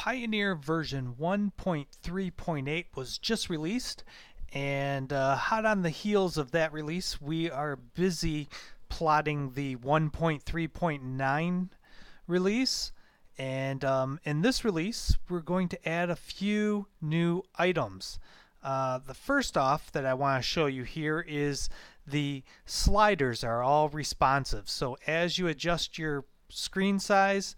Pioneer version 1.3.8 was just released, and hot on the heels of that release, we are busy plotting the 1.3.9 release. And in this release, we're going to add a few new items. The first off that I want to show you here is the sliders are all responsive. So as you adjust your screen size,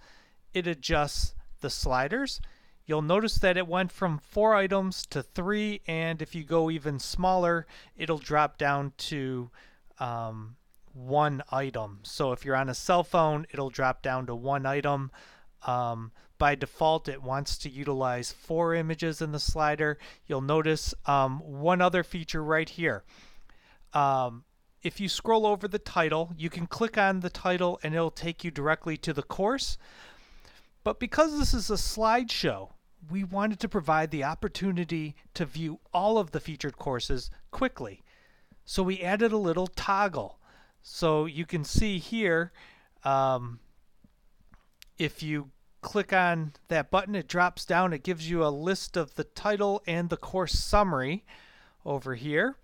it adjusts the sliders. You'll notice that it went from 4 items to 3, and if you go even smaller, it'll drop down to 1 item. So if you're on a cell phone, it'll drop down to 1 item. By default, it wants to utilize 4 images in the slider. You'll notice one other feature right here. If you scroll over the title, you can click on the title and it'll take you directly to the course. But because this is a slideshow, we wanted to provide the opportunity to view all of the featured courses quickly. So we added a little toggle. So you can see here, if you click on that button, it drops down. It gives you a list of the title and the course summary over here.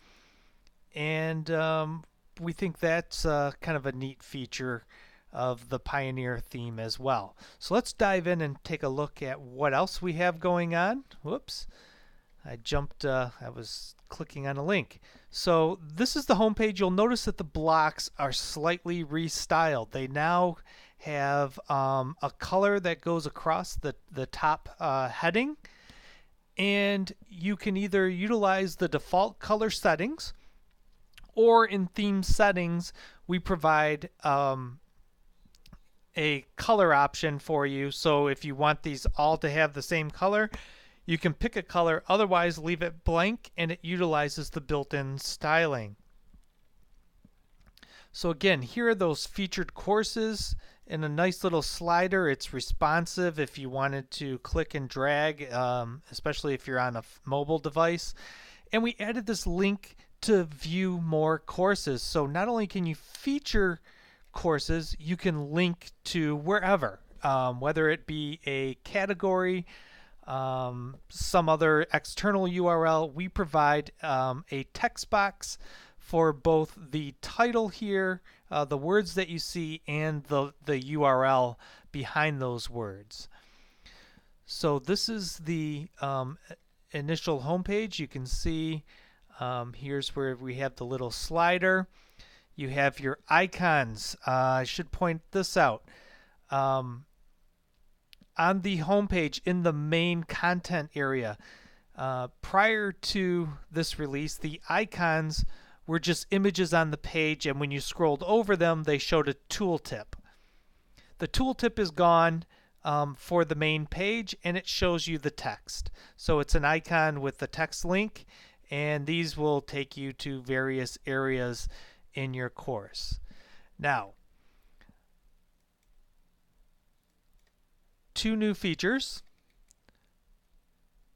And we think that's kind of a neat feature of the Pioneer theme as well. So let's dive in and take a look at what else we have going on. Whoops, I was clicking on a link. So this is the home page. You'll notice that the blocks are slightly restyled. They now have a color that goes across the top heading, and you can either utilize the default color settings, or in theme settings we provide a color option for you. So if you want these all to have the same color, you can pick a color, otherwise leave it blank, and it utilizes the built-in styling. So again, here are those featured courses in a nice little slider. It's responsive if you wanted to click and drag, especially if you're on a mobile device. And we added this link to view more courses. So not only can you feature courses, you can link to wherever, whether it be a category, some other external URL. We provide a text box for both the title here, the words that you see, and the URL behind those words. So this is the initial homepage. You can see here's where we have the little slider. You have your icons. I should point this out. On the homepage in the main content area, prior to this release, the icons were just images on the page, and when you scrolled over them, they showed a tooltip. The tooltip is gone for the main page, and it shows you the text. So it's an icon with the text link, and these will take you to various areas in your course. Now, 2 new features.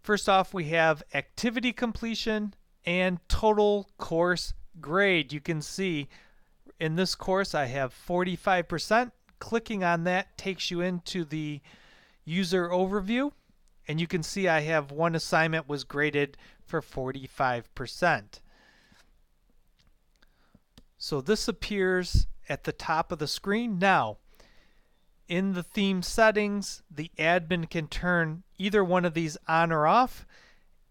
First off, we have activity completion and total course grade. You can see in this course I have 45%. Clicking on that takes you into the user overview, and you can see I have one assignment was graded for 45%. So this appears at the top of the screen. Now, in the theme settings, the admin can turn either one of these on or off,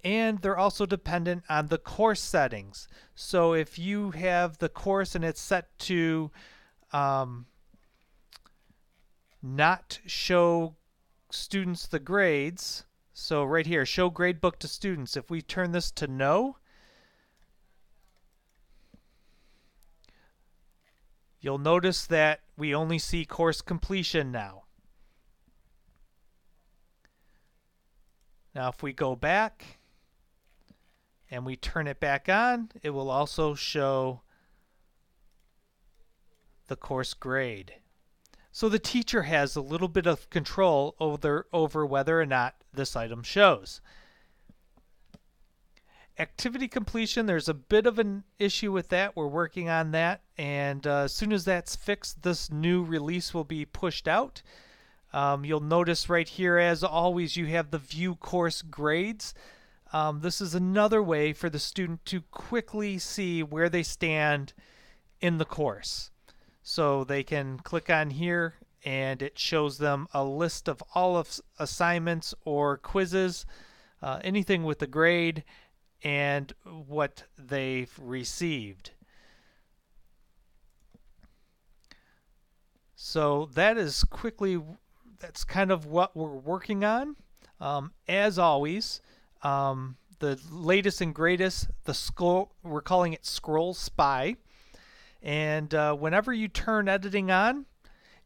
and they're also dependent on the course settings. So if you have the course and it's set to not show students the grades, so right here, show gradebook to students, if we turn this to no, you'll notice that we only see course completion now. Now if we go back and we turn it back on, it will also show the course grade. So the teacher has a little bit of control over whether or not this item shows. Activity completion, there's a bit of an issue with that. We're working on that, and as soon as that's fixed, this new release will be pushed out. You'll notice right here, as always, you have the view course grades. This is another way for the student to quickly see where they stand in the course. So they can click on here and it shows them a list of all of assignments or quizzes, anything with a grade, and what they've received. So that's kind of what we're working on. As always, the latest and greatest, we're calling it Scroll Spy. And whenever you turn editing on,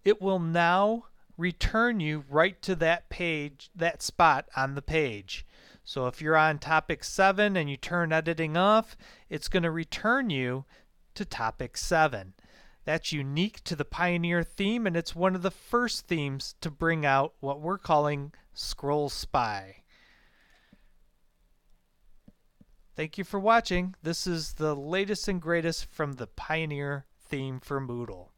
it will now return you right to that page, that spot on the page. So if you're on topic 7 and you turn editing off, it's going to return you to topic 7. That's unique to the Pioneer theme, and it's one of the first themes to bring out what we're calling Scroll Spy. Thank you for watching. This is the latest and greatest from the Pioneer theme for Moodle.